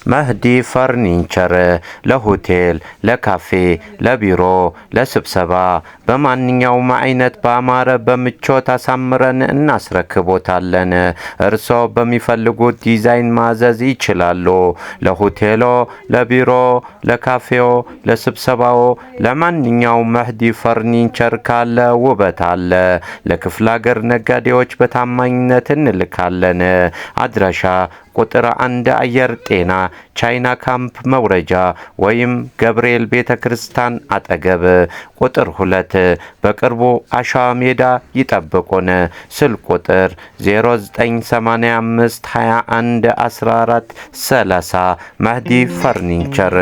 መህዲ ፈርኒቸር ለሆቴል፣ ለካፌ፣ ለቢሮ፣ ለስብሰባ በማንኛውም አይነት በአማረ በምቾት አሳምረን እናስረክቦታለን። እርስዎ በሚፈልጉት ዲዛይን ማዘዝ ይችላሉ። ለሆቴሎ፣ ለቢሮ፣ ለካፌዎ፣ ለስብሰባዎ ለማንኛውም መህዲ ፈርኒቸር ካለ ውበት አለ። ለክፍለ ሀገር ነጋዴዎች በታማኝነት እንልካለን። አድራሻ ቁጥር 1 አየር ጤና ቻይና ካምፕ መውረጃ ወይም ገብርኤል ቤተክርስቲያን አጠገብ። ቁጥር 2 በቅርቡ አሸዋ ሜዳ ይጠብቁን። ስልክ ቁጥር 0985 21 14 30 መህዲ ፈርኒቸር